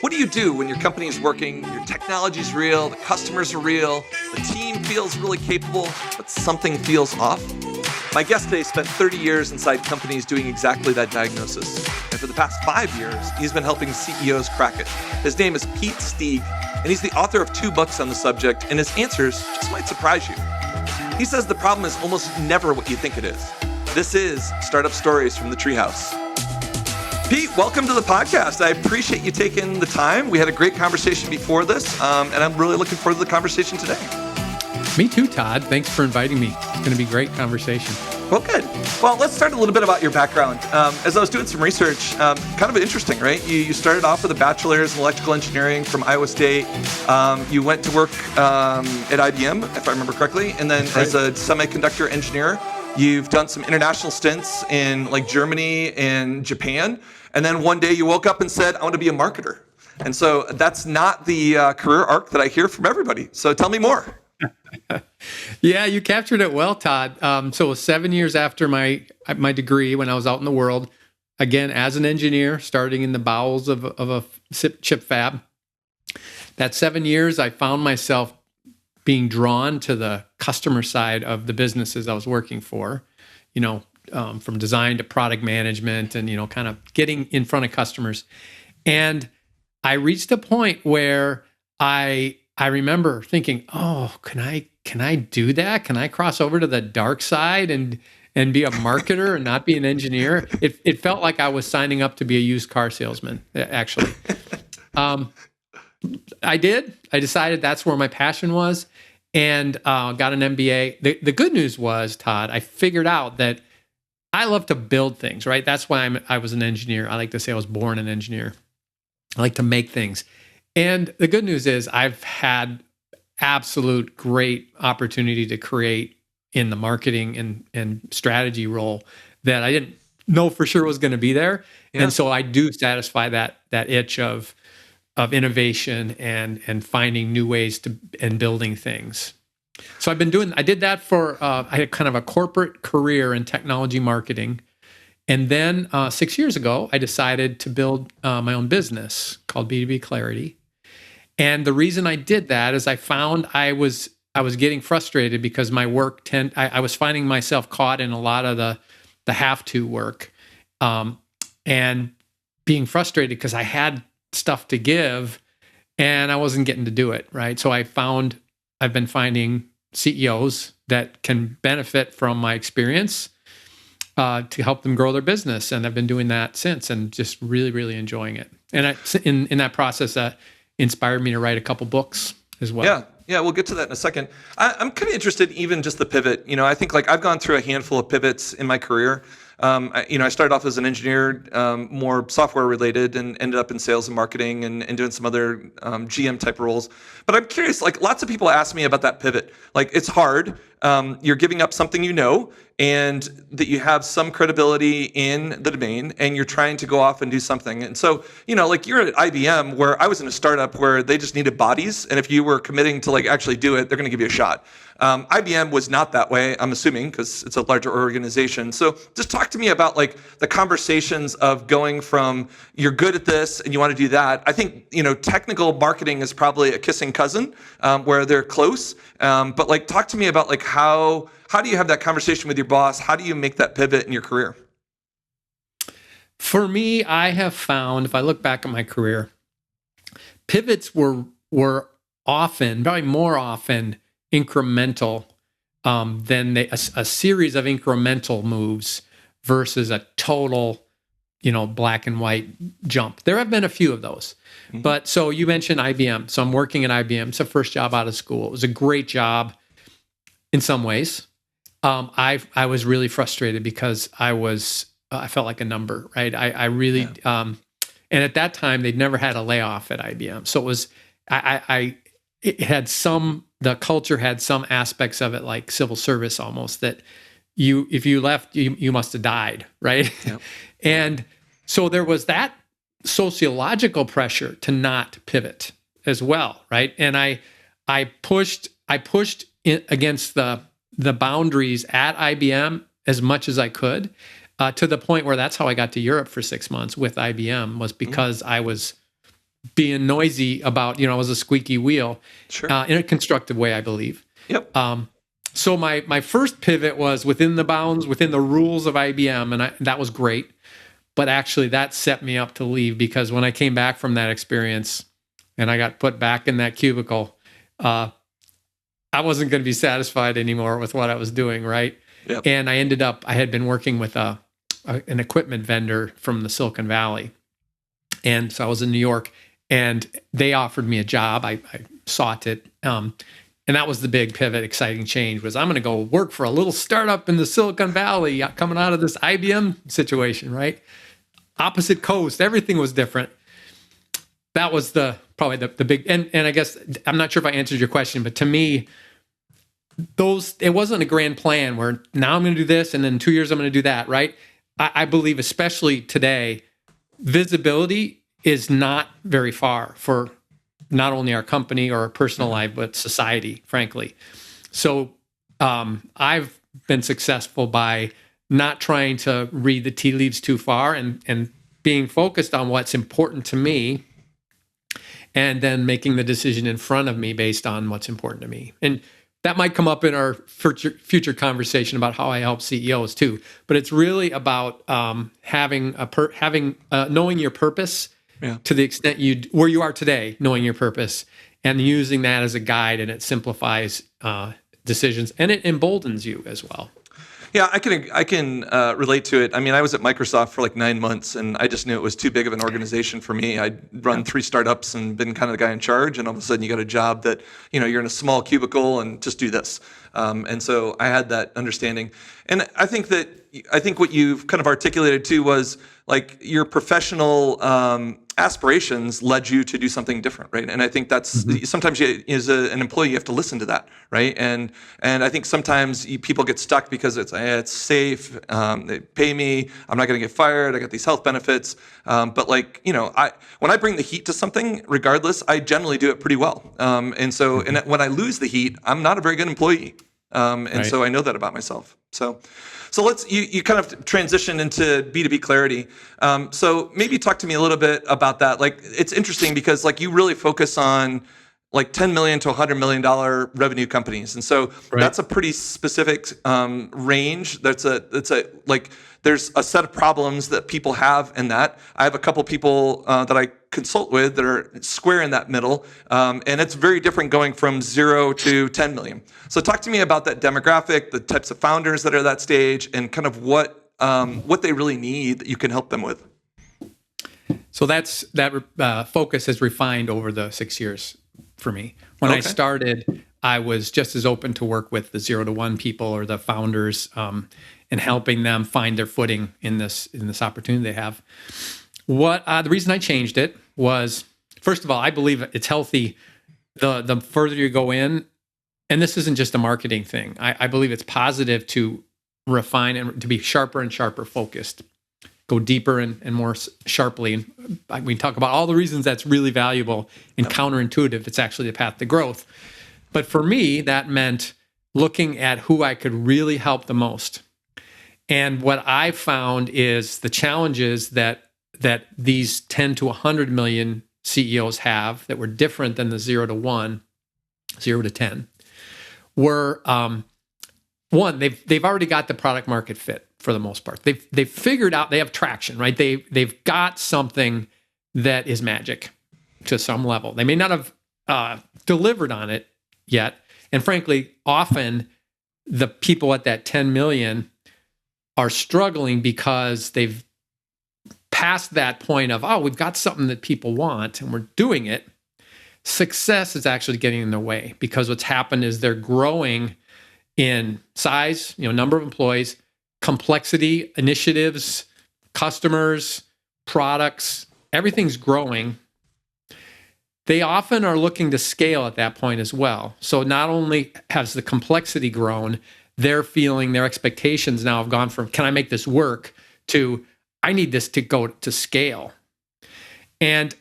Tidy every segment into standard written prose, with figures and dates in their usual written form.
What do you do when your company is working, your technology's real, the customers are real, the team feels really capable, but something feels off? My guest today spent 30 years inside companies doing exactly that diagnosis. And for the past 5 years, he's been helping CEOs crack it. His name is Pete Steege, and he's the author of 2 books on the subject, and his answers just might surprise you. He says the problem is almost never what you think it is. This is Startup Stories from the Treehouse. Pete, welcome to the podcast. I appreciate you taking the time. We had a great conversation before this, and I'm really looking forward to the conversation today. Me too, Todd. Thanks for inviting me. It's going to be a great conversation. Well, good. Well, let's start a little bit about your background. As I was doing some research, kind of interesting, right? You started off with a bachelor's in electrical engineering from Iowa State. You went to work at IBM, if I remember correctly, and then as a semiconductor engineer. You've done some international stints in like Germany and Japan. And then one day you woke up and said, I want to be a marketer. And so that's not the career arc that I hear from everybody. So tell me more. Yeah, you captured it well, Todd. So 7 years after my degree, when I was out in the world, again, as an engineer, starting in the bowels of a chip fab, that 7 years, I found myself being drawn to the customer side of the businesses I was working for, from design to product management and, kind of getting in front of customers. And I reached a point where I remember thinking, oh, can I do that? Can I cross over to the dark side and be a marketer and not be an engineer? It felt like I was signing up to be a used car salesman, actually. I did. I decided that's where my passion was and got an MBA. The good news was, Todd, I figured out that I love to build things, right? That's why I was an engineer. I like to say I was born an engineer. I like to make things. And the good news is I've had absolute great opportunity to create in the marketing and strategy role that I didn't know for sure was going to be there. Yeah. And so I do satisfy that itch of innovation and finding new ways and building things. So I did that for, I had kind of a corporate career in technology marketing. And then 6 years ago, I decided to build my own business called B2B Clarity. And the reason I did that is I found I was getting frustrated because my work I was finding myself caught in a lot of the have-to work, and being frustrated because I had stuff to give and I wasn't getting to do it, right? So I've been finding CEOs that can benefit from my experience to help them grow their business. And I've been doing that since and just really, really enjoying it. And in that process, inspired me to write a couple books as well. Yeah, we'll get to that in a second. I'm kind of interested even just the pivot. I think like I've gone through a handful of pivots in my career. I started off as an engineer, more software related, and ended up in sales and marketing and doing some other GM type roles. But I'm curious, like lots of people ask me about that pivot. Like it's hard. You're giving up something and that you have some credibility in the domain, and you're trying to go off and do something. And so, like you're at IBM, where I was in a startup where they just needed bodies, and if you were committing to like actually do it, they're going to give you a shot. IBM was not that way, I'm assuming, because it's a larger organization. So just talk to me about like the conversations of going from you're good at this and you want to do that. I think, technical marketing is probably a kissing cousin, where they're close. But like, talk to me about like how do you have that conversation with your boss? How do you make that pivot in your career? For me, I have found, if I look back at my career, pivots were often, probably more often, incremental than a series of incremental moves versus a total, black and white jump. There have been a few of those. Mm-hmm. But so you mentioned IBM. So I'm working at IBM. It's the first job out of school. It was a great job in some ways. I was really frustrated because I felt like a number, right? I really, and at that time they'd never had a layoff at IBM. So it was, it had the culture had some aspects of it like civil service almost, that if you left, you must have died, right? Yep. And so there was that sociological pressure to not pivot as well, right? And I pushed against the boundaries at IBM as much as I could, to the point where that's how I got to Europe for 6 months with IBM, was because I was being noisy about, I was a squeaky wheel, Sure. in a constructive way, I believe. Yep. So my first pivot was within the bounds, within the rules of IBM, and that was great. But actually, that set me up to leave, because when I came back from that experience and I got put back in that cubicle, I wasn't going to be satisfied anymore with what I was doing, right? Yep. And I had been working with an equipment vendor from the Silicon Valley. And so I was in New York, and they offered me a job. I sought it. And that was the big pivot, exciting change, was I'm going to go work for a little startup in the Silicon Valley coming out of this IBM situation, right? Opposite coast, everything was different. That was probably the big, and I guess, I'm not sure if I answered your question, but to me, it wasn't a grand plan where now I'm going to do this and then 2 years I'm going to do that, right? I believe, especially today, visibility is not very far for not only our company or our personal life, but society, frankly. So I've been successful by not trying to read the tea leaves too far, and being focused on what's important to me, and then making the decision in front of me based on what's important to me. And that might come up in our future conversation about how I help CEOs too. But it's really about knowing your purpose, to the extent where you are today, knowing your purpose, and using that as a guide, and it simplifies decisions, and it emboldens you as well. Yeah, I can relate to it. I mean, I was at Microsoft for like 9 months, and I just knew it was too big of an organization for me. I'd run 3 startups and been kind of the guy in charge, and all of a sudden you got a job that, you're in a small cubicle and just do this. And so I had that understanding. And I think what you've kind of articulated too was like your professional aspirations led you to do something different, right? And I think that's sometimes as an employee, you have to listen to that, right? And I think sometimes people get stuck because it's safe, they pay me, I'm not going to get fired, I got these health benefits. But when I bring the heat to something, regardless, I generally do it pretty well. And when I lose the heat, I'm not a very good employee. Right. So I know that about myself. So you kind of transition into B2B Clarity. So maybe talk to me a little bit about that. Like, it's interesting because like you really focus on like $10 million to $100 million revenue companies. And so that's a pretty specific range. There's a set of problems that people have in that. I have a couple people that I consult with that are square in that middle. And it's very different going from 0 to 10 million. So talk to me about that demographic, the types of founders that are at that stage, and kind of what they really need that you can help them with. So that focus has refined over the 6 years for me. When I started, I was just as open to work with the 0 to 1 people or the founders, and helping them find their footing in this opportunity they have. The reason I changed it was, first of all, I believe it's healthy the further you go in, and this isn't just a marketing thing. I believe it's positive to refine and to be sharper and sharper focused, go deeper and more sharply. And we talk about all the reasons that's really valuable and counterintuitive. It's actually the path to growth. But for me, that meant looking at who I could really help the most. And what I found is the challenges that these 10 to 100 million CEOs have that were different than the 0 to 1, 0 to 10, were one, they've already got the product market fit for the most part. They've figured out, they have traction, right? They've got something that is magic to some level. They may not have delivered on it yet. And frankly, often the people at that 10 million are struggling because they've passed that point of, we've got something that people want and we're doing it. Success is actually getting in their way, because what's happened is they're growing in size, number of employees, complexity, initiatives, customers, products, everything's growing. They often are looking to scale at that point as well. So not only has the complexity grown, they're feeling their expectations now have gone from, can I make this work, to, I need this to go to scale. And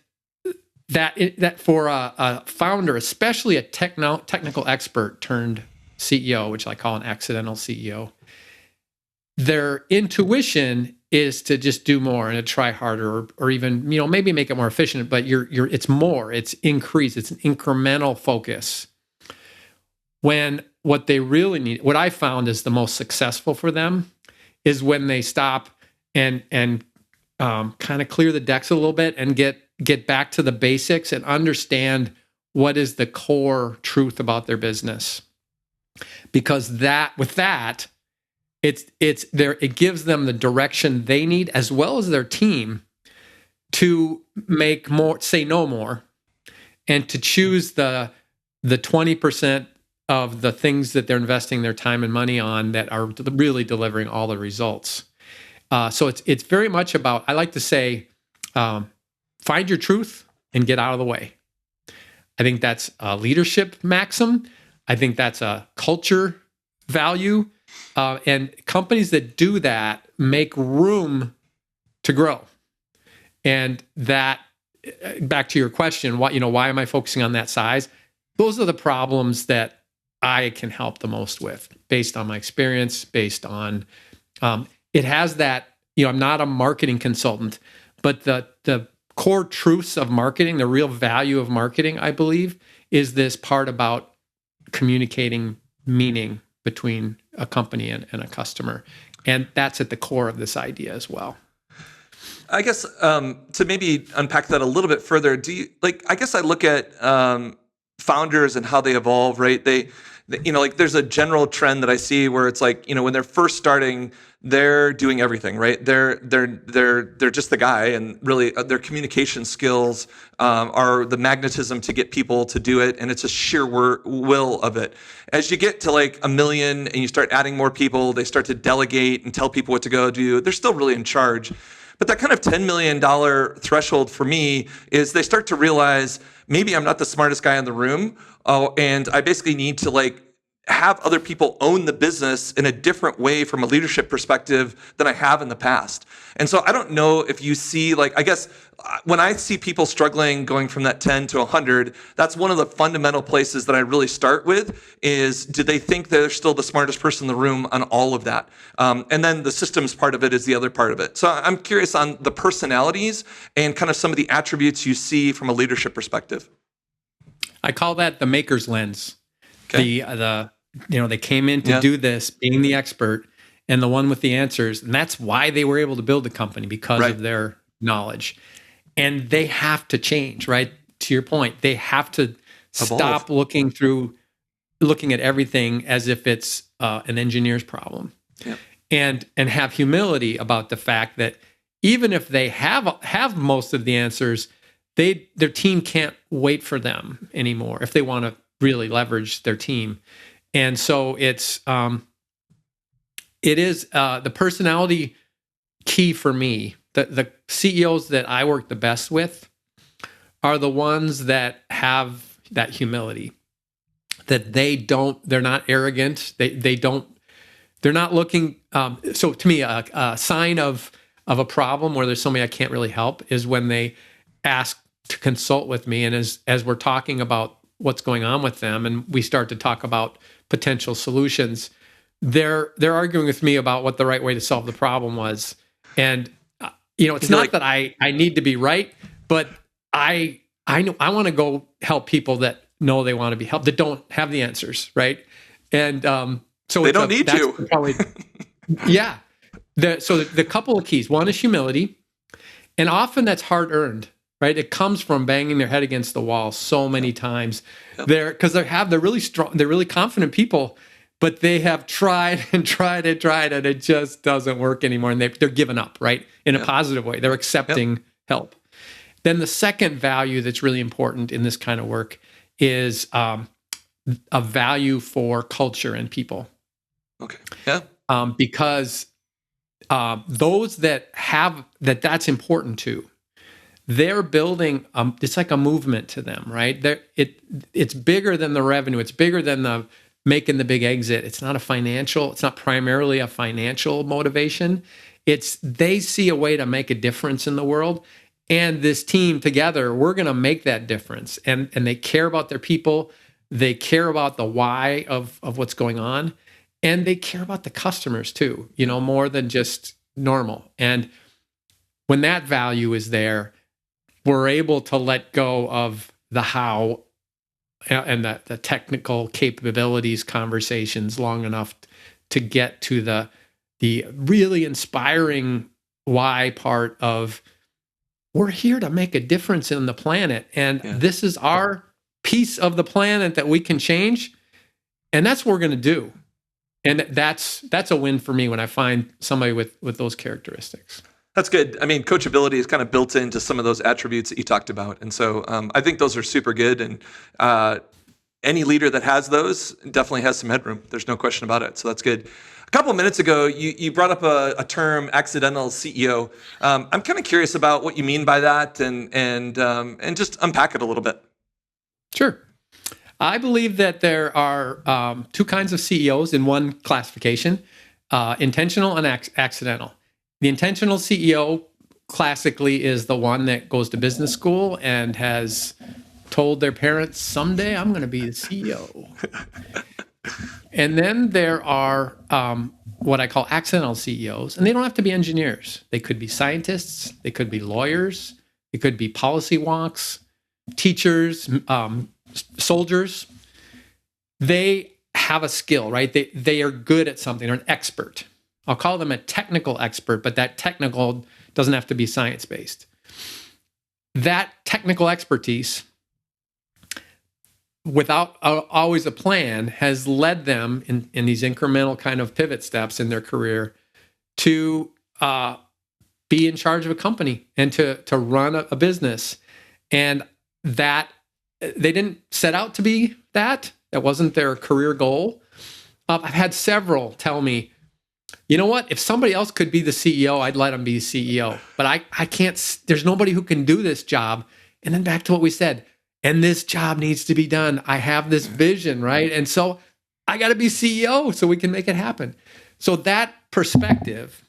that for a founder, especially a technical expert turned CEO, which I call an accidental CEO, their intuition is to just do more and to try harder, or even, maybe make it more efficient, but it's increased. It's an incremental focus. When what they really need, what I found is the most successful for them is when they stop and kind of clear the decks a little bit and get back to the basics and understand what is the core truth about their business. Because it gives them the direction they need, as well as their team, to make more, say no more, and to choose the 20% of the things that they're investing their time and money on that are really delivering all the results. So it's very much about, I like to say, find your truth and get out of the way. I think that's a leadership maxim. I think that's a culture value. And companies that do that make room to grow. And that, back to your question, why am I focusing on that size? Those are the problems that I can help the most with, based on my experience, based on, it has that, I'm not a marketing consultant, but the core truths of marketing, the real value of marketing, I believe, is this part about communicating meaning between a company and a customer. And that's at the core of this idea as well. I guess to maybe unpack that a little bit further, I guess I look at founders and how they evolve, right? There's a general trend that I see where it's when they're first starting, they're doing everything, right? They're just the guy, and really their communication skills are the magnetism to get people to do it, and it's a sheer will of it. As you get to $1 million and you start adding more people, they start to delegate and tell people what to go do. They're still really in charge. But that kind of $10 million threshold for me is they start to realize, maybe I'm not the smartest guy in the room, and I basically need to have other people own the business in a different way from a leadership perspective than I have in the past. And so I don't know if you see, I guess when I see people struggling going from that 10 to 100, that's one of the fundamental places that I really start with is, do they think they're still the smartest person in the room on all of that? And then the systems part of it is the other part of it. So I'm curious on the personalities and kind of some of the attributes you see from a leadership perspective. I call that the maker's lens. Okay. They came in to do this, being the expert and the one with the answers. And that's why they were able to build the company, because of their knowledge. And they have to change, right? To your point, they have to stop looking at everything as if it's an engineer's problem. Yep. And have humility about the fact that even if they have most of the answers, their team can't wait for them anymore if they want to really leverage their team. And so it is the personality key for me. The CEOs that I work the best with are the ones that have that humility, that they're not arrogant. They're not looking. So to me, a sign of a problem where there's somebody I can't really help is when they ask to consult with me. And as we're talking about what's going on with them, and we start to talk about potential solutions, they're arguing with me about what the right way to solve the problem was. And it's not that I need to be right, but I know I want to go help people that know they want to be helped, that don't have the answers, right? And so they don't need you. Probably, yeah. So the couple of keys: one is humility, and often that's hard earned. Right, it comes from banging their head against the wall so many times. Yep. They're really strong, they're really confident people, but they have tried and tried and tried, and it just doesn't work anymore. And they're giving up, right, in a positive way. They're accepting help. Then the second value that's really important in this kind of work is a value for culture and people. Okay. Yeah. Because those that have that's important to. They're building, it's like a movement to them, right? It's bigger than the revenue. It's bigger than the making the big exit. It's not primarily a financial motivation. They see a way to make a difference in the world. And this team together, we're going to make that difference. And they care about their people. They care about the why of what's going on. And they care about the customers too, more than just normal. And when that value is there, we're able to let go of the how and the technical capabilities conversations long enough to get to the really inspiring why part of, we're here to make a difference in the planet, and this is our piece of the planet that we can change, and that's what we're going to do. And that's a win for me when I find somebody with those characteristics. That's good. I mean, coachability is kind of built into some of those attributes that you talked about. And so I think those are super good. And any leader that has those definitely has some headroom. There's no question about it. So that's good. A couple of minutes ago, you brought up a term, accidental CEO. I'm kind of curious about what you mean by that and just unpack it a little bit. Sure. I believe that there are two kinds of CEOs in one classification, intentional and accidental. The intentional CEO classically is the one that goes to business school and has told their parents, someday I'm going to be the CEO. And then there are what I call accidental CEOs, and they don't have to be engineers. They could be scientists, they could be lawyers, they could be policy wonks, teachers, soldiers. They have a skill, right? They are good at something. They're an expert. I'll call them a technical expert, but that technical doesn't have to be science-based. That technical expertise, without always a plan, has led them in these incremental kind of pivot steps in their career to be in charge of a company and to run a business. And that they didn't set out to be that. That wasn't their career goal. I've had several tell me, you know what? If somebody else could be the CEO, I'd let them be CEO. But I can't, there's nobody who can do this job. And then back to what we said, and this job needs to be done. I have this vision, right? And so I got to be CEO so we can make it happen. So that perspective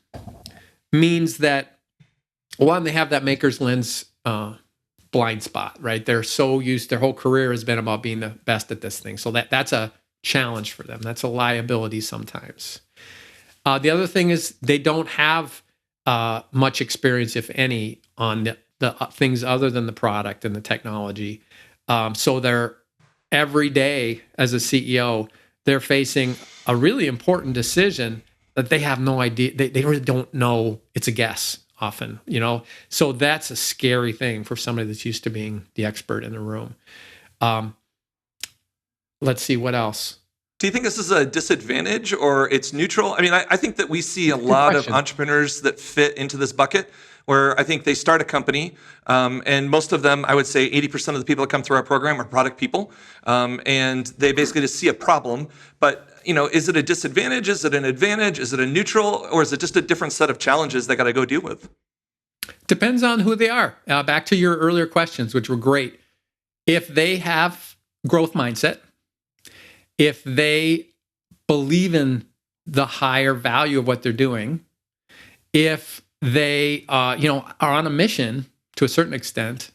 means that, one, they have that maker's lens blind spot, right? They're so used, their whole career has been about being the best at this thing. So that's a challenge for them. That's a liability sometimes. The other thing is they don't have much experience, if any, on the things other than the product and the technology. So they're every day as a CEO, they're facing a really important decision that they have no idea. They really don't know. It's a guess often, you know? So that's a scary thing for somebody that's used to being the expert in the room. Let's see, what else? Do you think this is a disadvantage or it's neutral? I mean, I think that we see a lot of entrepreneurs that fit into this bucket where I think they start a company and most of them, I would say 80% of the people that come through our program are product people. And they basically just see a problem. But, you know, is it a disadvantage? Is it an advantage? Is it a neutral? Or is it just a different set of challenges they got to go deal with? Depends on who they are. Back to your earlier questions, which were great. If they have growth mindset, if they believe in the higher value of what they're doing, if they are on a mission to a certain extent,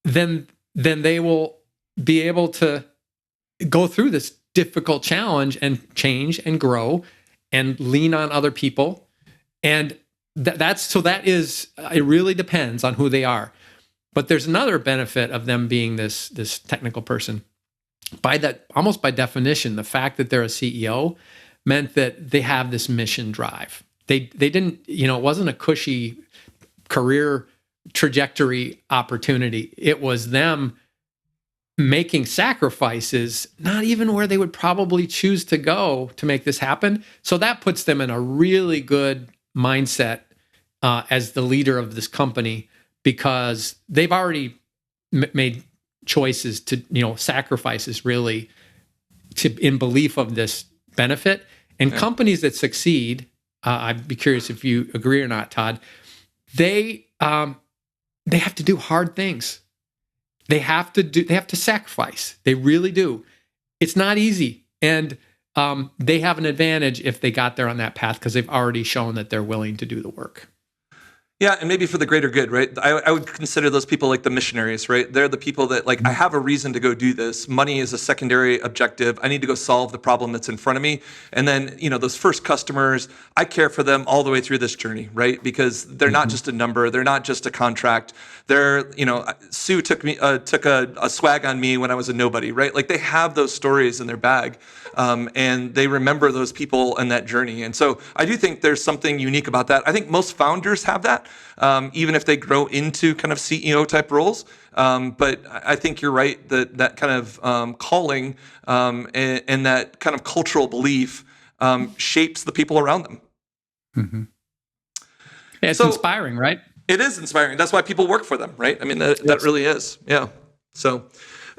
then they will be able to go through this difficult challenge and change and grow and lean on other people. And it really depends on who they are. But there's another benefit of them being this technical person. Almost by definition, the fact that they're a CEO meant that they have this mission drive. They didn't, it wasn't a cushy career trajectory opportunity. It was them making sacrifices, not even where they would probably choose to go to make this happen. So that puts them in a really good mindset as the leader of this company, because they've already made choices to, sacrifices really in belief of this benefit. And companies that succeed, I'd be curious if you agree or not, Todd, they have to do hard things. They have to sacrifice. They really do. It's not easy. And they have an advantage if they got there on that path because they've already shown that they're willing to do the work. Yeah, and maybe for the greater good, right? I would consider those people like the missionaries, right? They're the people that like, I have a reason to go do this. Money is a secondary objective. I need to go solve the problem that's in front of me. And then, those first customers, I care for them all the way through this journey, right? Because they're not just a number. They're not just a contract. They're, Sue took a swag on me when I was a nobody, right? Like they have those stories in their bag. And they remember those people and that journey. And so I do think there's something unique about that. I think most founders have that, even if they grow into kind of CEO type roles. But I think you're right that that kind of calling and that kind of cultural belief shapes the people around them. Mm-hmm. Yeah, it's so, inspiring, right? It is inspiring. That's why people work for them, right? I mean, that really is. Yeah. So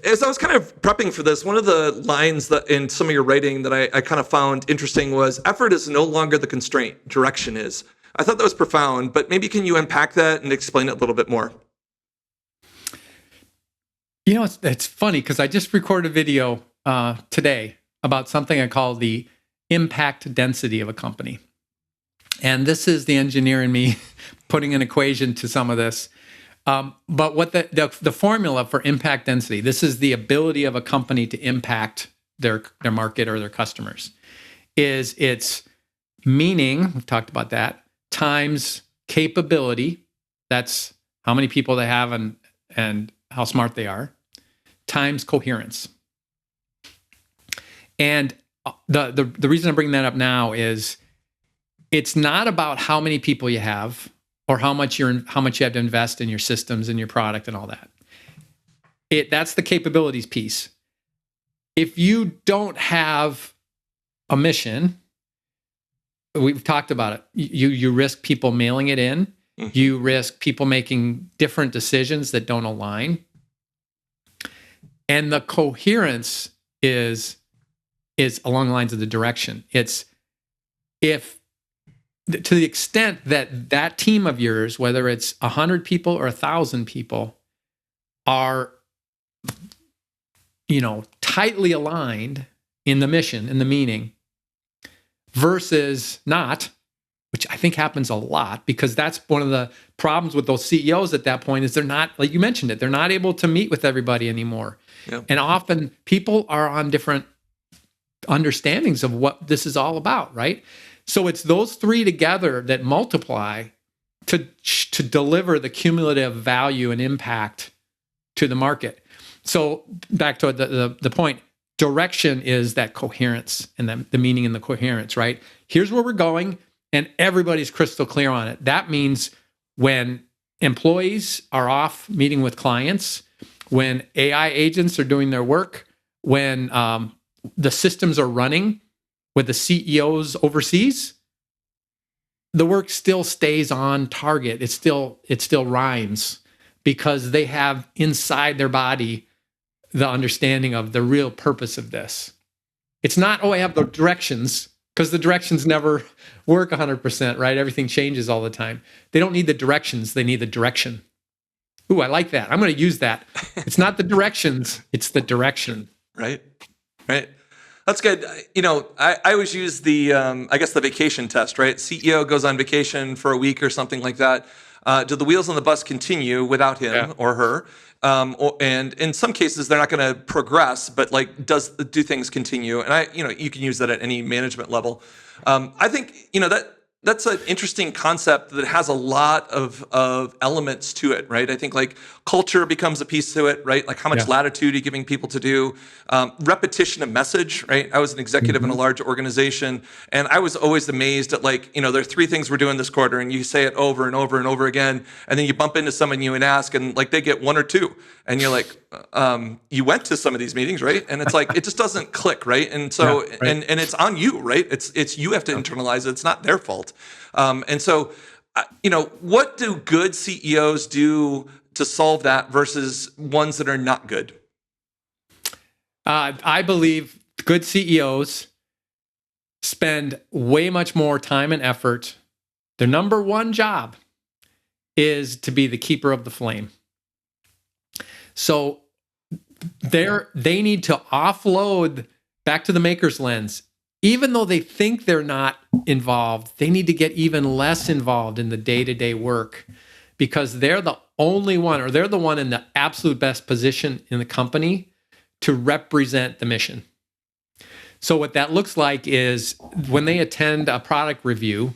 as I was kind of prepping for this, one of the lines that in some of your writing that I kind of found interesting was effort is no longer the constraint, direction is. I thought that was profound, but maybe can you unpack that and explain it a little bit more? It's funny because I just recorded a video today about something I call the impact density of a company. And this is the engineer in me putting an equation to some of this. But what the formula for impact density, this is the ability of a company to impact their market or their customers, is its meaning, we've talked about that, times capability, that's how many people they have and how smart they are, times coherence. And the reason I'm bringing that up now is it's not about how many people you have or how much you have to invest in your systems and your product and all that. That's the capabilities piece. If you don't have a mission, we've talked about it. You risk people mailing it in. Mm-hmm. You risk people making different decisions that don't align. And the coherence is along the lines of the direction. It's if to the extent that team of yours, whether it's 100 people or 1,000 people, are tightly aligned in the mission, in the meaning, versus not, which I think happens a lot, because that's one of the problems with those CEOs at that point is they're not, like you mentioned it, they're not able to meet with everybody anymore. Yep. And often people are on different understandings of what this is all about, right? So it's those three together that multiply to deliver the cumulative value and impact to the market. So back to the point, direction is that coherence and the meaning and the coherence, right? Here's where we're going, and everybody's crystal clear on it. That means when employees are off meeting with clients, when AI agents are doing their work, when the systems are running with the CEOs overseas, the work still stays on target. It still rhymes because they have inside their body the understanding of the real purpose of this. It's not, I have the directions, because the directions never work 100%, right? Everything changes all the time. They don't need the directions, they need the direction. Ooh, I like that. I'm going to use that. It's not the directions, it's the direction. Right. That's good. I always use the vacation test, right? CEO goes on vacation for a week or something like that. Do the wheels on the bus continue without him or her? And in some cases, they're not going to progress, but do things continue? And you can use that at any management level. I think, that's an interesting concept that has a lot of elements to it, right? I think culture becomes a piece to it, right? Like how much latitude are you giving people to do? Repetition of message, right? I was an executive in a large organization, and I was always amazed at there are 3 things we're doing this quarter, and you say it over and over and over again, and then you bump into someone you and ask, and they get 1 or 2, and you're like, you went to some of these meetings, right? And it's it just doesn't click, right? And so, and it's on you, right? It's you have to internalize it. It's not their fault. And so, what do good CEOs do to solve that versus ones that are not good? I believe good CEOs spend way much more time and effort. Their number one job is to be the keeper of the flame. So they need to offload back to the maker's lens, even though they think they're not involved, they need to get even less involved in the day-to-day work because they're the only one, or they're the one in the absolute best position in the company to represent the mission. So what that looks like is when they attend a product review,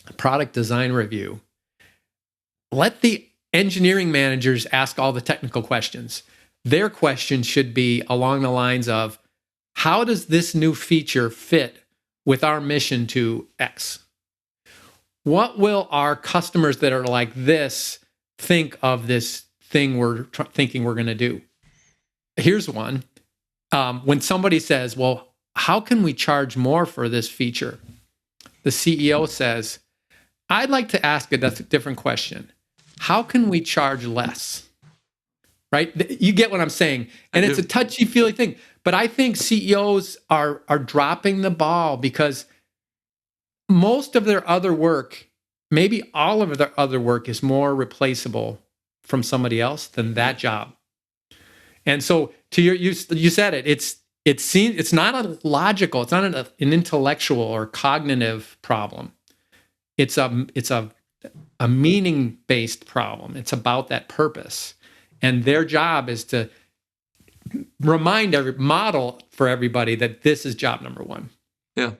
a product design review, let the engineering managers ask all the technical questions. Their questions should be along the lines of, how does this new feature fit with our mission to X? What will our customers that are like this think of this thing we're thinking we're going to do? Here's one. When somebody says, well, how can we charge more for this feature? The CEO says, I'd like to ask a different question. How can we charge less? Right? You get what I'm saying. And it's a touchy-feely thing. But I think CEOs are dropping the ball because most of their other work, maybe all of their other work, is more replaceable from somebody else than that job. And so to you said it, it's not a logical, it's not an intellectual or cognitive problem. It's a meaning-based problem. It's about that purpose. And their job is to model for everybody that this is job number one. Yeah.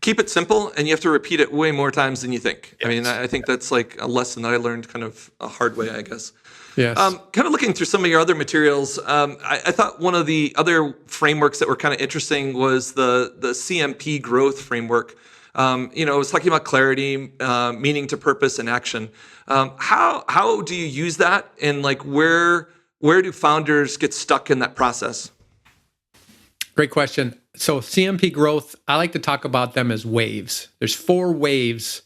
Keep it simple, and you have to repeat it way more times than you think. Yes. I mean, I think that's like a lesson that I learned kind of a hard way, I guess. Yes. Kind of looking through some of your other materials, I thought one of the other frameworks that were kind of interesting was the CMP growth framework. It was talking about clarity, meaning to purpose and action. How do you use that, and like where do founders get stuck in that process? Great question. So CMP growth, I like to talk about them as waves. There's 4 waves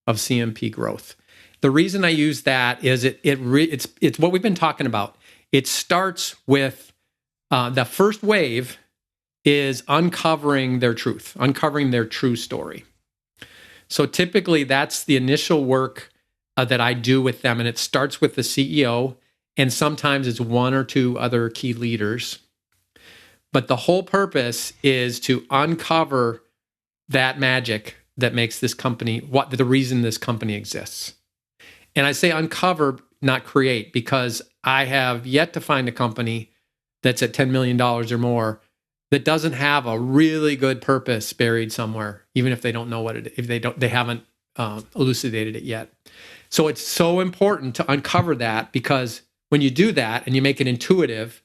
of CMP growth. The reason I use that is it's what we've been talking about. It starts with the first wave is uncovering their truth, uncovering their true story. So typically that's the initial work that I do with them, and it starts with the CEO, and sometimes it's 1 or 2 other key leaders. But the whole purpose is to uncover that magic that makes this company, the reason this company exists. And I say uncover, not create, because I have yet to find a company that's at $10 million or more that doesn't have a really good purpose buried somewhere, even if they don't know what it is, if they haven't elucidated it yet. So it's so important to uncover that, because when you do that and you make it intuitive,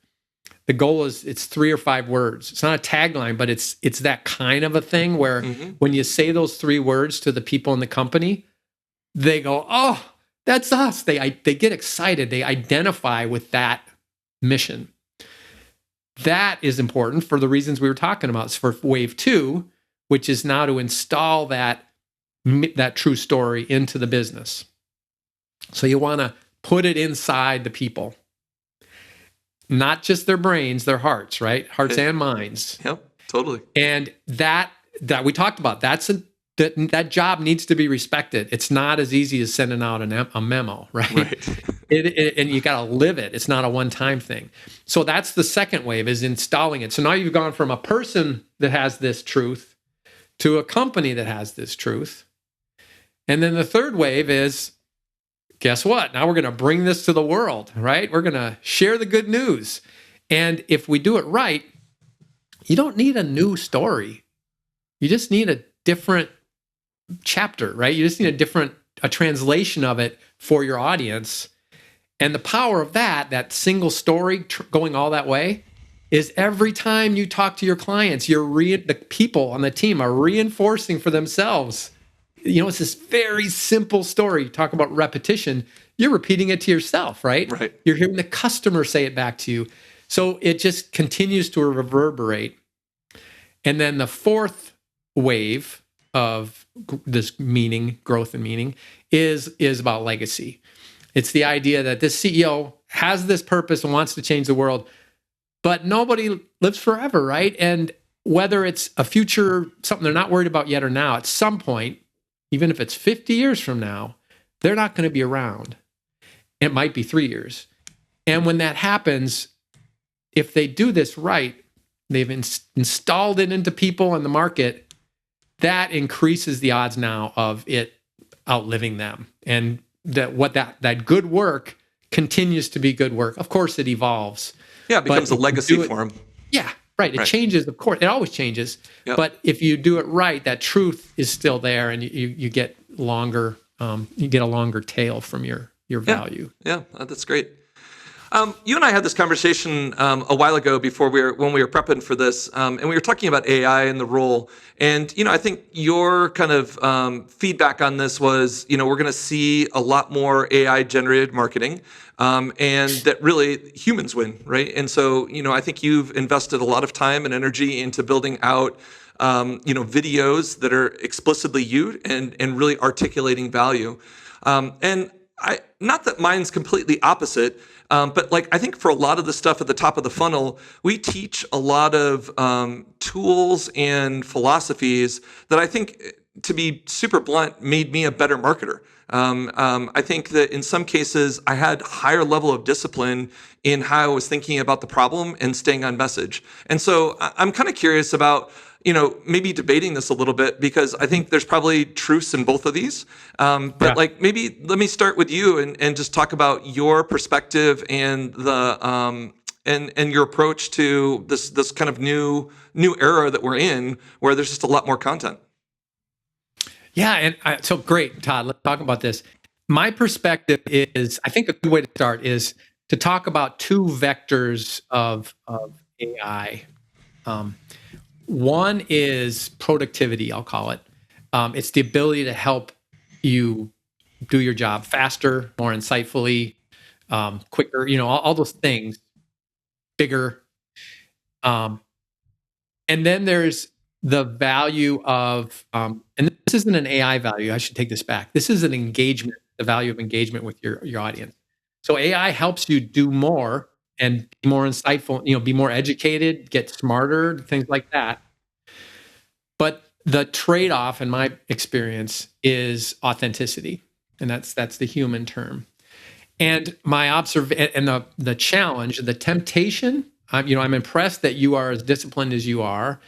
the goal is it's 3 or 5 words. It's not a tagline, but it's that kind of a thing where when you say those 3 words to the people in the company, they go, oh, that's us. They get excited. They identify with that mission. That is important for the reasons we were talking about. It's for wave 2, which is now to install that true story into the business. So you want to put it inside the people. Not just their brains, their hearts, right? Hearts and minds. Yep, totally. And that we talked about, that job needs to be respected. It's not as easy as sending out a memo, right? And you got to live it. It's not a one-time thing. So that's the second wave, is installing it. So now you've gone from a person that has this truth to a company that has this truth. And then the third wave is, guess what? Now we're going to bring this to the world, right? We're going to share the good news. And if we do it right, you don't need a new story. You just need a different chapter, right? You just need a translation of it for your audience. And the power of that single story going all that way, is every time you talk to your clients, the people on the team are reinforcing for themselves. It's this very simple story. Talk about repetition. You're repeating it to yourself, right? Right. You're hearing the customer say it back to you. So it just continues to reverberate. And then the fourth wave of this growth and meaning, is about legacy. It's the idea that this CEO has this purpose and wants to change the world, but nobody lives forever, right? And whether it's a future, something they're not worried about yet or now, at some point, even if it's 50 years from now, they're not going to be around. It might be 3 years. And when that happens, if they do this right, they've installed it into people in the market, that increases the odds now of it outliving them, and that good work continues to be good work. Of course, it evolves. Yeah, it becomes a legacy for them. Yeah, right. It changes, of course. It always changes. Yep. But if you do it right, that truth is still there, and you get longer. You get a longer tail from your value. Yeah, that's great. You and I had this conversation a while ago when we were prepping for this, and we were talking about AI and the role. And I think your kind of feedback on this was, we're going to see a lot more AI generated marketing, and that really humans win, right? And so, I think you've invested a lot of time and energy into building out, videos that are explicitly you and really articulating value. And not that mine's completely opposite. But I think for a lot of the stuff at the top of the funnel, we teach a lot of tools and philosophies that I think, to be super blunt, made me a better marketer. I think that in some cases, I had higher level of discipline in how I was thinking about the problem and staying on message. And so I'm kind of curious about, maybe debating this a little bit, because I think there's probably truths in both of these. But maybe let me start with you and just talk about your perspective and the and your approach to this kind of new era that we're in, where there's just a lot more content. Yeah, and so great, Todd. Let's talk about this. My perspective is, I think a good way to start is to talk about two vectors of AI. One is productivity, I'll call it. It's the ability to help you do your job faster, more insightfully, quicker, all those things, bigger. And then there's the value of, and this isn't an AI value, I should take this back. This is an engagement, the value of engagement with your audience. So AI helps you do more and be more insightful, be more educated, get smarter, things like that. But the trade-off, in my experience, is authenticity, and that's the human term. And my and the challenge, the temptation. I'm impressed that you are as disciplined as you are.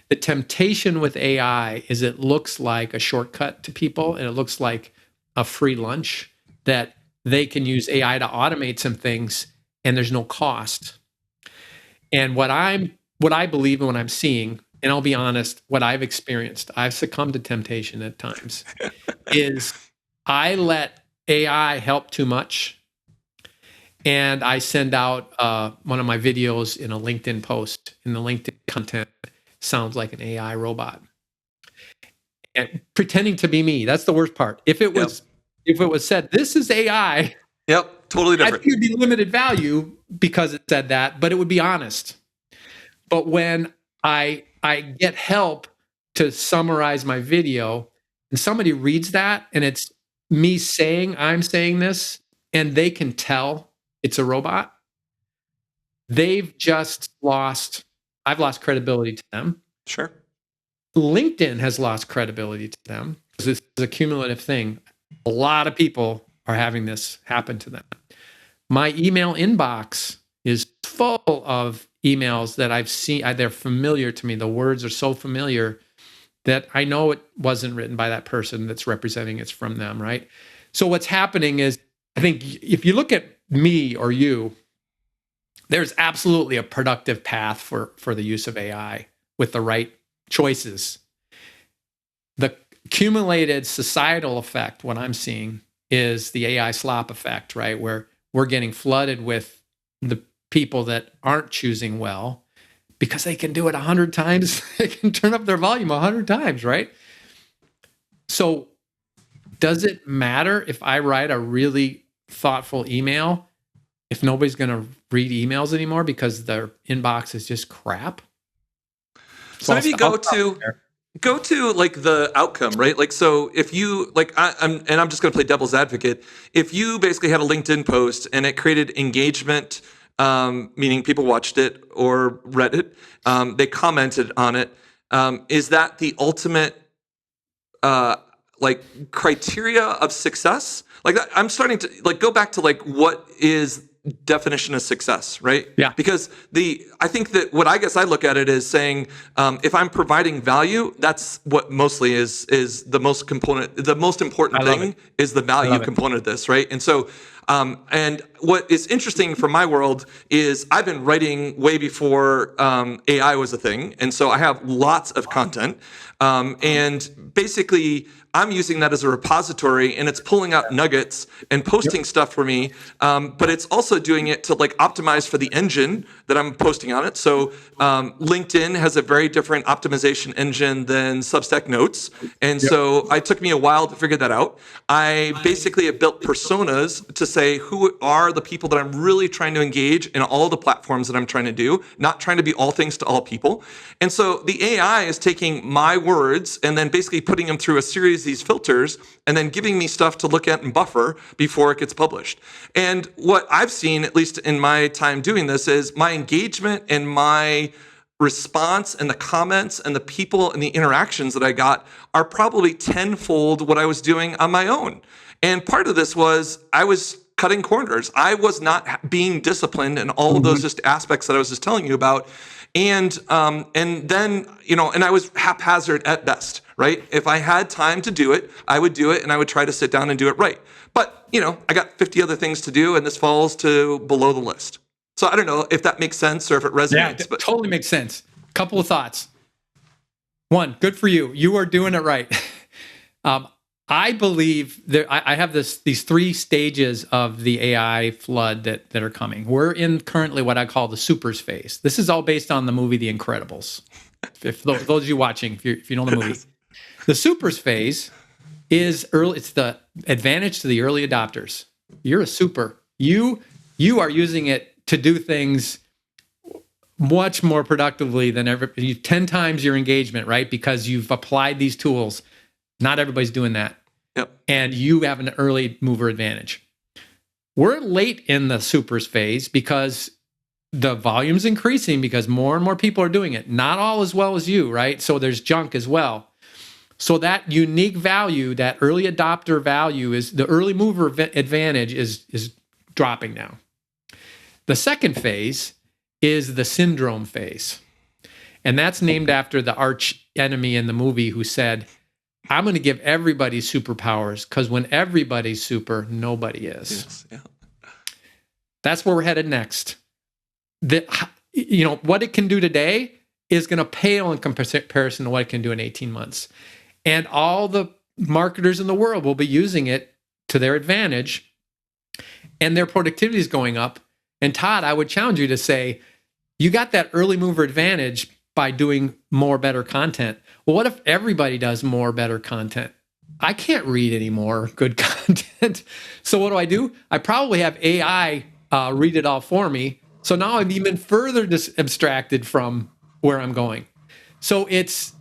The temptation with AI is it looks like a shortcut to people, and it looks like a free lunch that they can use AI to automate some things, and there's no cost. And what I believe and what I'm seeing, and I'll be honest, what I've experienced, I've succumbed to temptation at times, is I let AI help too much, and I send out one of my videos in a LinkedIn post, and the LinkedIn content sounds like an AI robot, and pretending to be me. That's the worst part. If it was said, this is AI. Yep, totally different. I think it'd be limited value because it said that, but it would be honest. But when I get help to summarize my video, and somebody reads that, and it's me saying I'm saying this, and they can tell it's a robot, I've lost credibility to them. Sure. LinkedIn has lost credibility to them because this is a cumulative thing. A lot of people are having this happen to them. My email inbox is full of emails that I've seen. They're familiar to me. The words are so familiar that I know it wasn't written by that person that's representing it's from them, right? So what's happening is, I think if you look at me or you, there's absolutely a productive path for the use of AI with the right choices. The accumulated societal effect, what I'm seeing, is the AI slop effect, right? Where we're getting flooded with the people that aren't choosing well because they can do it 100 times. They can turn up their volume 100 times, right? So does it matter if I write a really thoughtful email if nobody's going to read emails anymore because their inbox is just crap? So maybe go to like the outcome, right? Like, so if you I'm just going to play devil's advocate. If you basically had a LinkedIn post and it created engagement, meaning people watched it or read it, they commented on it, is that the ultimate criteria of success? I'm starting to go back to what is definition of success, right? Yeah. Because I think that what I look at it is saying, if I'm providing value, that's what mostly is the most important thing is the value component of this, right? And so, and what is interesting from my world is I've been writing way before AI was a thing, and so I have lots of content, and basically I'm using that as a repository, and it's pulling out nuggets and posting stuff for me. But it's also doing it to like optimize for the engine that I'm posting on it. So LinkedIn has a very different optimization engine than Substack Notes, and so it took me a while to figure that out. I basically have built personas to say who are the people that I'm really trying to engage in all the platforms that I'm trying to do, not trying to be all things to all people. And so the AI is taking my words and then basically putting them through a series of these filters and then giving me stuff to look at and buffer before it gets published. And what I've seen, at least in my time doing this, is my engagement and my response and the comments and the people and the interactions that I got are probably tenfold what I was doing on my own. And part of this was I was cutting corners. I was not being disciplined in all of those just aspects that I was just telling you about. And then, and I was haphazard at best, right? If I had time to do it, I would do it, and I would try to sit down and do it right. But, I got 50 other things to do, and this falls to below the list. So I don't know if that makes sense or if it resonates. Yeah, it totally makes sense. Couple of thoughts. One, good for you. You are doing it right. I believe I have these 3 stages of the AI flood that are coming. We're in currently what I call the supers phase. This is all based on the movie The Incredibles. If those of you watching, if you know the movie, the supers phase is early. It's the advantage to the early adopters. You're a super. You are using it to do things much more productively than ever. 10 times your engagement, right? Because you've applied these tools. Not everybody's doing that. Yep. And you have an early mover advantage. We're late in the supers phase because the volume's increasing because more and more people are doing it. Not all as well as you, right? So there's junk as well. So that unique value, that early adopter value, is the early mover advantage is dropping now. The second phase is the syndrome phase. And that's named after the arch enemy in the movie who said, I'm going to give everybody superpowers because when everybody's super, nobody is. Yes, yeah. That's where we're headed next. What it can do today is going to pale in comparison to what it can do in 18 months. And all the marketers in the world will be using it to their advantage, and their productivity is going up. And Todd, I would challenge you to say, you got that early mover advantage by doing more, better content. Well, what if everybody does more, better content? I can't read any more good content. So what do? I probably have AI read it all for me. So now I'm even further abstracted from where I'm going. So it's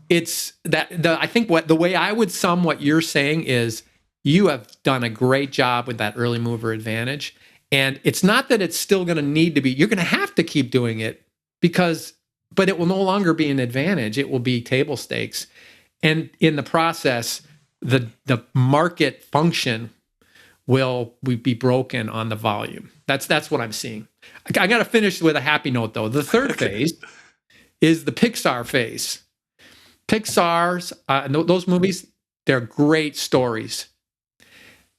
that I think the way I would sum what you're saying is you have done a great job with that early mover advantage. And it's not that it's still going to need to be, you're going to have to keep doing it but it will no longer be an advantage. It will be table stakes. And in the process, the market function will be broken on the volume. That's what I'm seeing. I got to finish with a happy note, though. The third phase is the Pixar phase. Pixar's, those movies, they're great stories.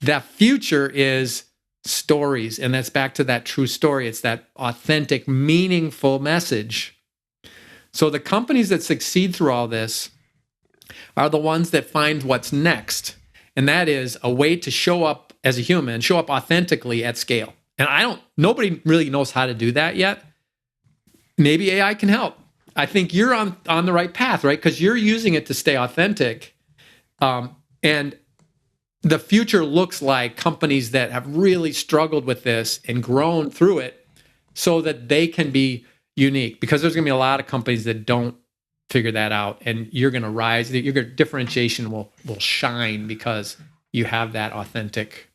The future is stories, and that's back to that true story. It's that authentic, meaningful message. So the companies that succeed through all this are the ones that find what's next, and that is a way to show up as a human, show up authentically at scale. And nobody really knows how to do that yet. Maybe AI can help. I think you're on the right path, right? Because you're using it to stay authentic. And the future looks like companies that have really struggled with this and grown through it so that they can be unique, because there's going to be a lot of companies that don't figure that out, and you're going to rise. Your differentiation will shine because you have that authentic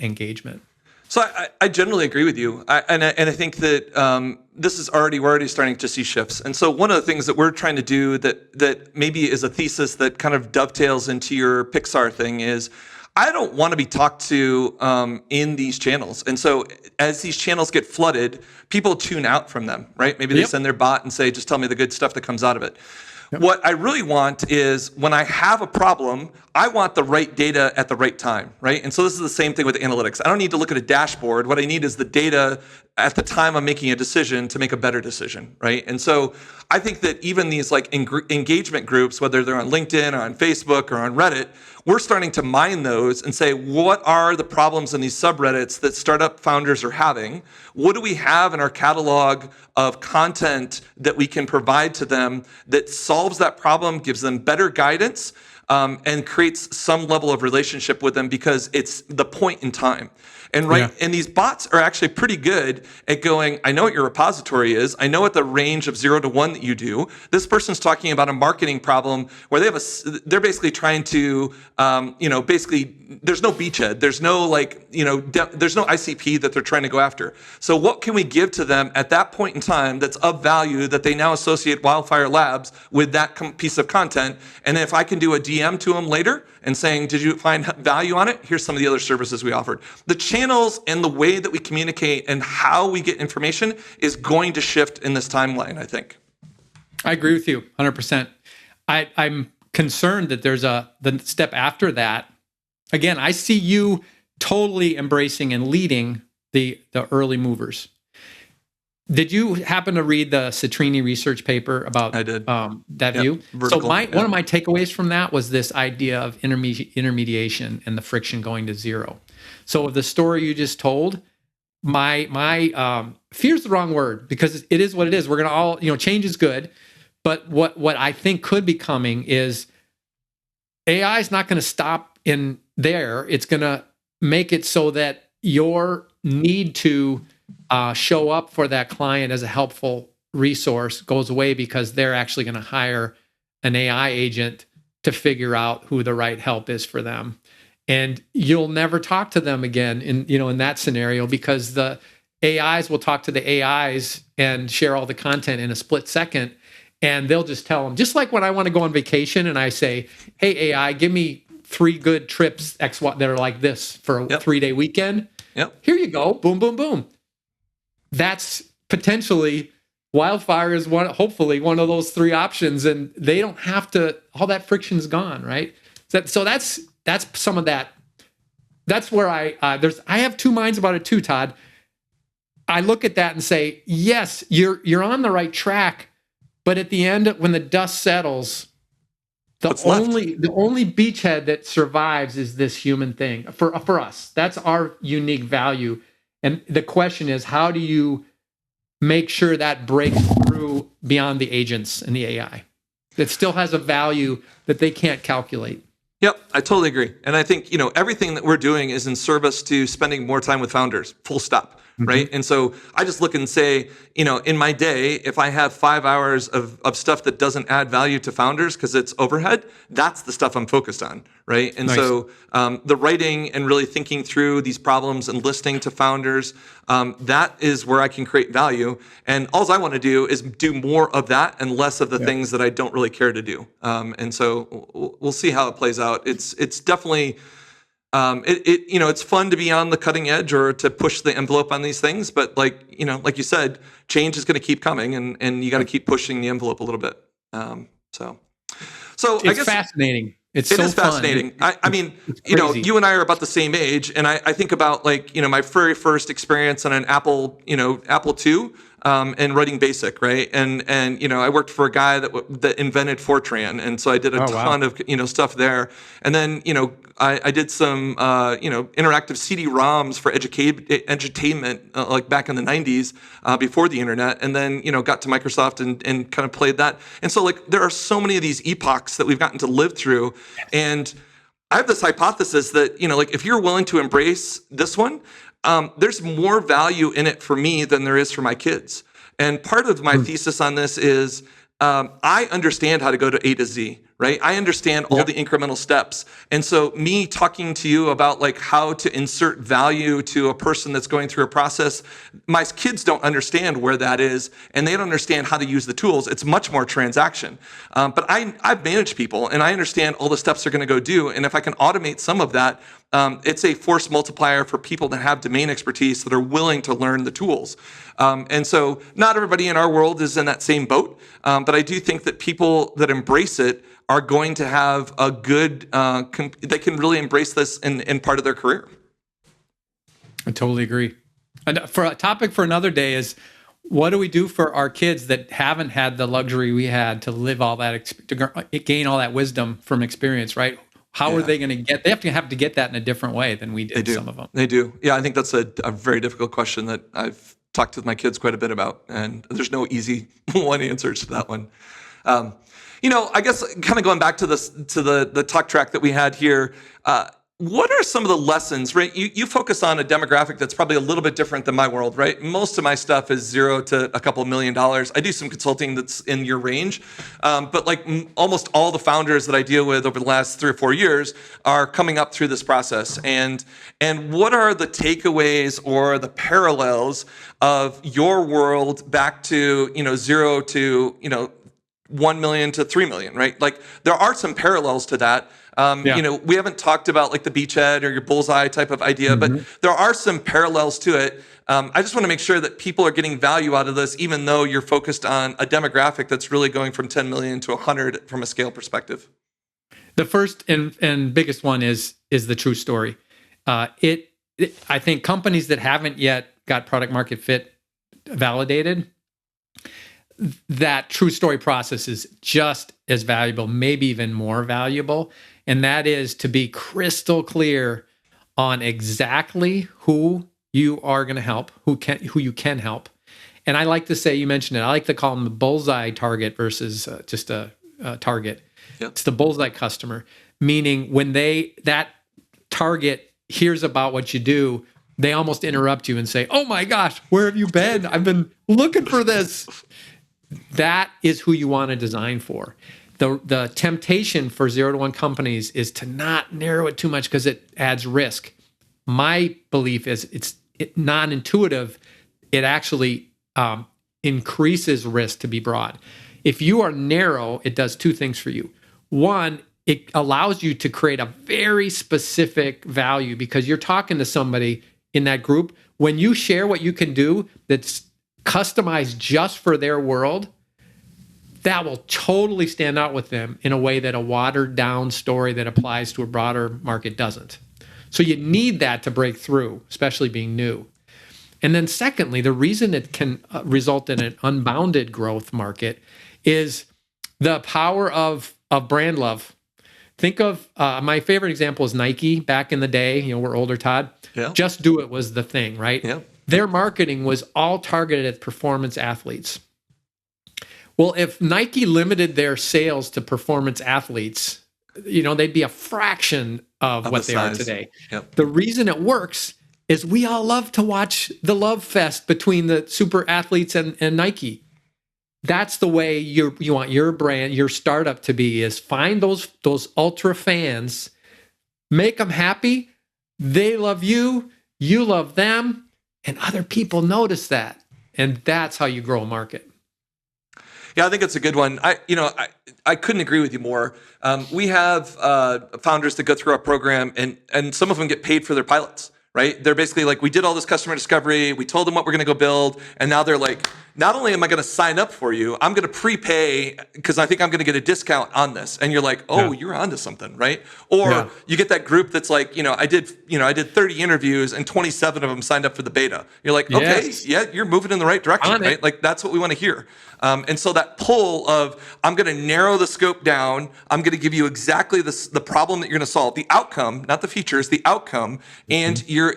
engagement. So I generally agree with you, and I think that we're already starting to see shifts. And so one of the things that we're trying to do that maybe is a thesis that kind of dovetails into your Pixar thing is, I don't want to be talked to in these channels. And so as these channels get flooded, people tune out from them, right? Maybe they send their bot and say, just tell me the good stuff that comes out of it. What I really want is when I have a problem, I want the right data at the right time, right? And so this is the same thing with analytics. I don't need to look at a dashboard. What I need is the data at the time I'm making a decision to make a better decision, right? And so I think that even these like engagement groups, whether they're on LinkedIn or on Facebook or on Reddit, we're starting to mine those and say, what are the problems in these subreddits that startup founders are having? What do we have in our catalog of content that we can provide to them that solves that problem, gives them better guidance, and creates some level of relationship with them because it's the point in time. And and these bots are actually pretty good at going, I know what your repository is. I know what the range of 0 to 1 that you do. This person's talking about a marketing problem where they're basically trying to, basically there's no beachhead. There's no there's no ICP that they're trying to go after. So what can we give to them at that point in time that's of value that they now associate Wildfire Labs with that piece of content? And if I can do a DM to them later and saying, did you find value on it? Here's some of the other services we offered. The channels and the way that we communicate and how we get information is going to shift in this timeline, I think. I agree with you 100%. I'm concerned that there's the step after that. Again, I see you totally embracing and leading the early movers. Did you happen to read the Citrini research paper about I did. That view? Vertical. So one of my takeaways from that was this idea of intermediation and the friction going to zero. So the story you just told, my fear's the wrong word because it is what it is. We're going to all, change is good. But what I think could be coming is AI is not going to stop in there. It's going to make it so that your need to show up for that client as a helpful resource goes away because they're actually going to hire an AI agent to figure out who the right help is for them. And you'll never talk to them again in that scenario because the AIs will talk to the AIs and share all the content in a split second. And they'll just tell them, just like when I want to go on vacation and I say, hey, AI, give me 3 good trips that are like this for a 3-day weekend. Yep. Here you go. Boom, boom, boom. That's potentially Wildfire is hopefully one of those 3 options, and they don't have to. All that friction's gone, right? So that's some of that. That's where I have 2 minds about it too, Todd. I look at that and say, yes, you're on the right track, but at the end, when the dust settles, the only beachhead that survives is this human thing for us. That's our unique value. And the question is, how do you make sure that breaks through beyond the agents and the AI that still has a value that they can't calculate? Yep, I totally agree. And I think, everything that we're doing is in service to spending more time with founders, full stop. Right. And so I just look and say, in my day, if I have 5 hours of stuff that doesn't add value to founders because it's overhead, that's the stuff I'm focused on. Right. And so the writing and really thinking through these problems and listening to founders, that is where I can create value. And all I want to do is do more of that and less of the things that I don't really care to do. And so we'll see how it plays out. It's definitely. It's fun to be on the cutting edge or to push the envelope on these things, but like you said, change is going to keep coming, and you got to keep pushing the envelope a little bit. So it's I guess fascinating. It is fascinating. I mean, you and I are about the same age, and I think about my very first experience on an Apple II. And writing BASIC, right? And I worked for a guy that invented Fortran, and so I did a ton of stuff there. And then I did some interactive CD-ROMs for edutainment like back in the 90s before the internet, and then got to Microsoft and kind of played that. And so there are so many of these epochs that we've gotten to live through, and I have this hypothesis that if you're willing to embrace this one. There's more value in it for me than there is for my kids. And part of my thesis on this is I understand how to go to A to Z, right? I understand all the incremental steps. And so me talking to you about like how to insert value to a person that's going through a process, my kids don't understand where that is, and they don't understand how to use the tools. It's much more transaction. But I've managed people, and I understand all the steps they're going to go do. And if I can automate some of that, it's a force multiplier for people that have domain expertise that are willing to learn the tools. And so not everybody in our world is in that same boat, but I do think that people that embrace it are going to have a good, they can really embrace this in part of their career. I totally agree. And for a topic for another day is, what do we do for our kids that haven't had the luxury we had to live all that, to gain all that wisdom from experience, right? How are they going to get? They have to get that in a different way than we did. Some of them. They do. Yeah, I think that's a very difficult question that I've talked with my kids quite a bit about, and there's no easy one answer to that one. I guess kind of going back to this the talk track that we had here. What are some of the lessons, right? You focus on a demographic that's probably a little bit different than my world, right? Most of my stuff is $0 to a couple $1 million. I do some consulting that's in your range, but like almost all the founders that I deal with over the last 3 or 4 years are coming up through this process. And what are the takeaways or the parallels of your world back to 0 to 1 million to 3 million, right? Like there are some parallels to that. We haven't talked about like the beachhead or your bullseye type of idea, but there are some parallels to it. I just want to make sure that people are getting value out of this, even though you're focused on a demographic that's really going from 10 million to 100 from a scale perspective. The first and biggest one is the true story. I think companies that haven't yet got product market fit validated, that true story process is just as valuable, maybe even more valuable. And that is to be crystal clear on exactly who you are going to help, who you can help. And I like to say, you mentioned it, I like to call them the bullseye target versus just a target. Yep. It's the bullseye customer, meaning when that target hears about what you do, they almost interrupt you and say, "Oh my gosh, where have you been? I've been looking for this." That is who you want to design for. The temptation for 0 to 1 companies is to not narrow it too much because it adds risk. My belief is it's non-intuitive. It actually increases risk to be broad. If you are narrow, it does 2 things for you. One, it allows you to create a very specific value because you're talking to somebody in that group. When you share what you can do that's customized just for their world, that will totally stand out with them in a way that a watered down story that applies to a broader market doesn't. So you need that to break through, especially being new. And then secondly, the reason it can result in an unbounded growth market is the power of brand love. Think of my favorite example is Nike back in the day. We're older, Todd. Yeah. Just Do It was the thing, right? Yeah. Their marketing was all targeted at performance athletes. Well, if Nike limited their sales to performance athletes, they'd be a fraction of what they are today. Yep. The reason it works is we all love to watch the love fest between the super athletes and Nike. That's the way you want your brand, your startup to be, is find those ultra fans, make them happy, they love you, you love them, and other people notice that. And that's how you grow a market. Yeah, I think it's a good one. I couldn't agree with you more. We have founders that go through our program, and some of them get paid for their pilots, right? They're basically like, we did all this customer discovery, we told them what we're going to go build, and now they're like, not only am I going to sign up for you, I'm going to prepay because I think I'm going to get a discount on this. And you're like, oh, you're onto something, right? Or you get that group that's like, I did 30 interviews and 27 of them signed up for the beta. You're like, okay, yeah, you're moving in the right direction, right? Like that's what we want to hear. And so that pull of, I'm going to narrow the scope down. I'm going to give you exactly the problem that you're going to solve, the outcome, not the features, the outcome. And you're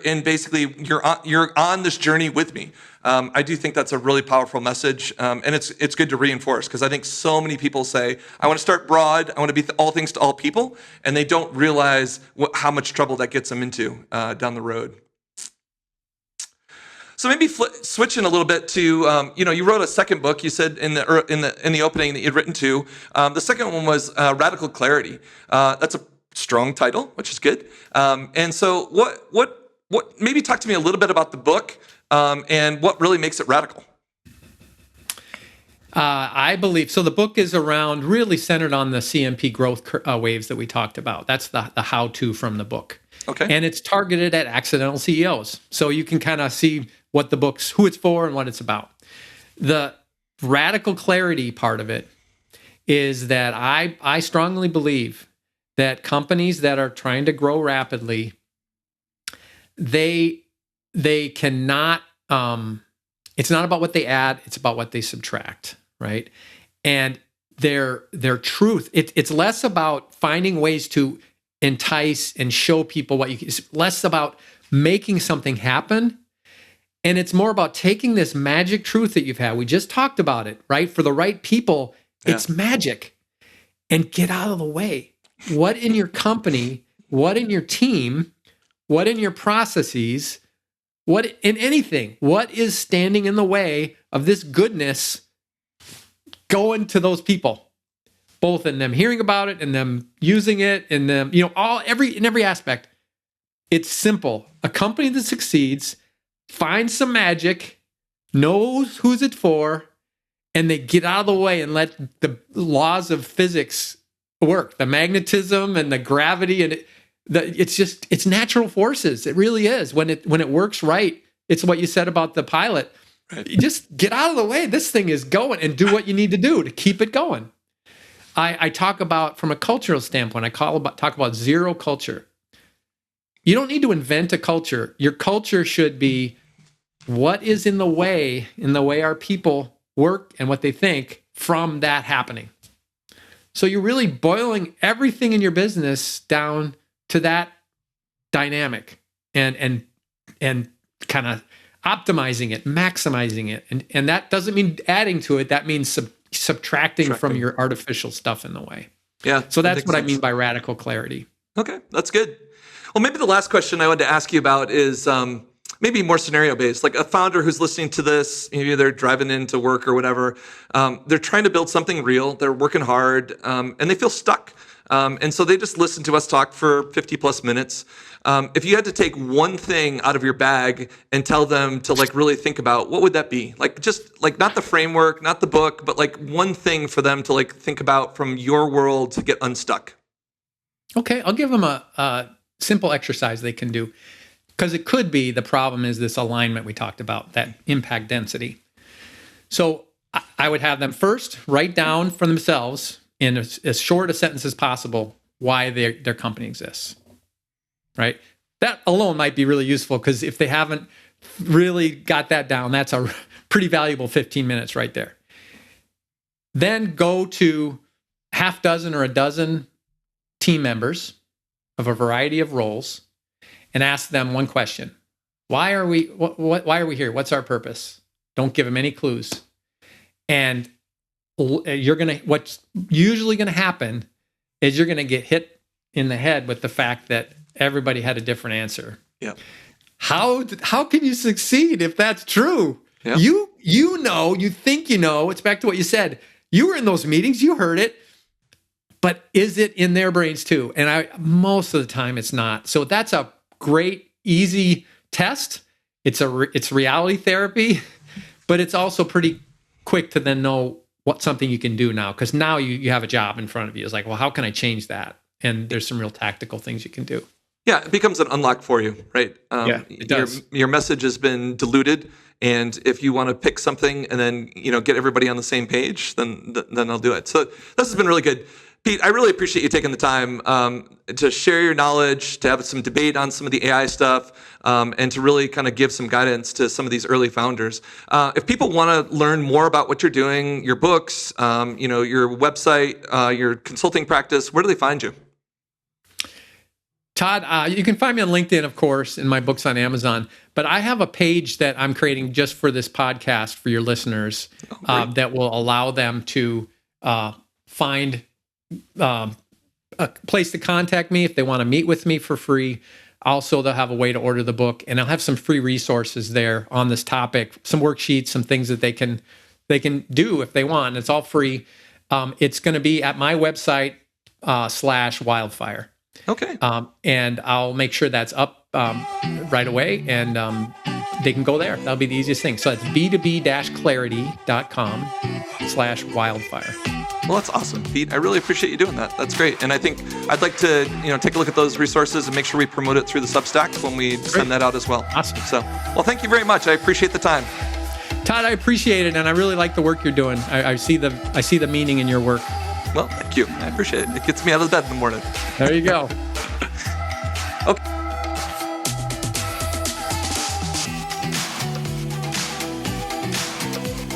on this journey with me. I do think that's a really powerful message, and it's good to reinforce because I think so many people say, I want to start broad, I want to be all things to all people, and they don't realize how much trouble that gets them into down the road. So maybe switching a little bit to, you wrote a second book. You said in the opening that you'd written two. The second one was Radical Clarity. That's a strong title, which is good. And so what? Maybe talk to me a little bit about the book and what really makes it radical. I believe so. The book is around really centered on the CMP growth waves that we talked about. That's the how-to from the book. Okay. And it's targeted at accidental CEOs. So you can kind of see what the book's, who it's for and what it's about. The radical clarity part of it is that I strongly believe that companies that are trying to grow rapidly, they cannot, it's not about what they add, it's about what they subtract, right? And their truth, it's less about finding ways to entice and show people what you can. It's less about making something happen. And it's more about taking this magic truth that you've had. We just talked about it, right? For the right people, it's magic. And get out of the way. What in your company, what in your team, what in your processes, what in anything, what is standing in the way of this goodness going to those people? Both in them hearing about it and them using it and them, in every aspect. It's simple. A company that succeeds finds some magic, knows who's it for, and they get out of the way and let the laws of physics work. The magnetism and the gravity and it's natural forces. It really is. When it works right, it's what you said about the pilot. Right. You just get out of the way. This thing is going, and do what you need to do to keep it going. I talk about, from a cultural standpoint, talk about zero culture. You don't need to invent a culture. Your culture should be what is in the way our people work and what they think from that happening. So you're really boiling everything in your business down to that dynamic and kind of optimizing it, maximizing it. And that doesn't mean adding to it. That means subtracting from your artificial stuff in the way. Yeah. So that's what I mean by radical clarity. Okay, that's good. Well, maybe the last question I wanted to ask you about is maybe more scenario based. Like a founder who's listening to this, maybe they're driving into work or whatever. They're trying to build something real. They're working hard, and they feel stuck. And so they just listen to us talk for 50 plus minutes. If you had to take one thing out of your bag and tell them to really think about, what would that be? Not the framework, not the book, but one thing for them to think about from your world to get unstuck. Okay, I'll give them a simple exercise they can do, because it could be the problem is this alignment we talked about, that impact density. So I would have them first write down for themselves in as short a sentence as possible why their company exists. Right? That alone might be really useful, because if they haven't really got that down, that's a pretty valuable 15 minutes right there. Then go to half dozen or a dozen team members of a variety of roles and ask them one question. Why are we here? What's our purpose? Don't give them any clues. And what's usually going to happen is you're going to get hit in the head with the fact that everybody had a different answer. Yeah. How can you succeed if that's true? Yeah. You think you know. It's back to what you said. You were in those meetings, you heard it, but is it in their brains too? And most of the time it's not. So that's a great, easy test. It's reality therapy, but it's also pretty quick to then know what something you can do now, because now you have a job in front of you. It's like, well, how can I change that? And there's some real tactical things you can do. Yeah, it becomes an unlock for you, right? It does. Your message has been diluted, and if you want to pick something and then get everybody on the same page, then I'll do it. So this has been really good. Pete, I really appreciate you taking the time to share your knowledge, to have some debate on some of the AI stuff, and to really kind of give some guidance to some of these early founders. If people want to learn more about what you're doing, your books, your website, your consulting practice, where do they find you? Todd, you can find me on LinkedIn, of course, and my books on Amazon. But I have a page that I'm creating just for this podcast for your listeners that will allow them to find a place to contact me if they want to meet with me for free. Also, they'll have a way to order the book, and I'll have some free resources there on this topic, some worksheets, some things that they can do if they want. It's all free. It's going to be at my website /wildfire. Okay. And I'll make sure that's up right away, and they can go there. That'll be the easiest thing. So it's b2b-clarity.com/wildfire. Well, that's awesome, Pete. I really appreciate you doing that. That's great. And I think I'd like to, take a look at those resources and make sure we promote it through the Substack when we send that out as well. Awesome. So, well, thank you very much. I appreciate the time. Todd, I appreciate it, and I really like the work you're doing. I see the meaning in your work. Well, thank you. I appreciate it. It gets me out of bed in the morning. There you go. Okay.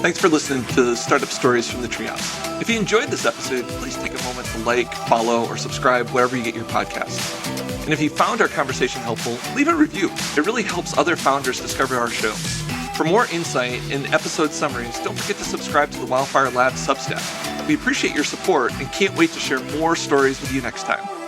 Thanks for listening to Startup Stories from the Treehouse. If you enjoyed this episode, please take a moment to like, follow, or subscribe wherever you get your podcasts. And if you found our conversation helpful, leave a review. It really helps other founders discover our show. For more insight and episode summaries, don't forget to subscribe to the Wildfire Labs Substack. We appreciate your support and can't wait to share more stories with you next time.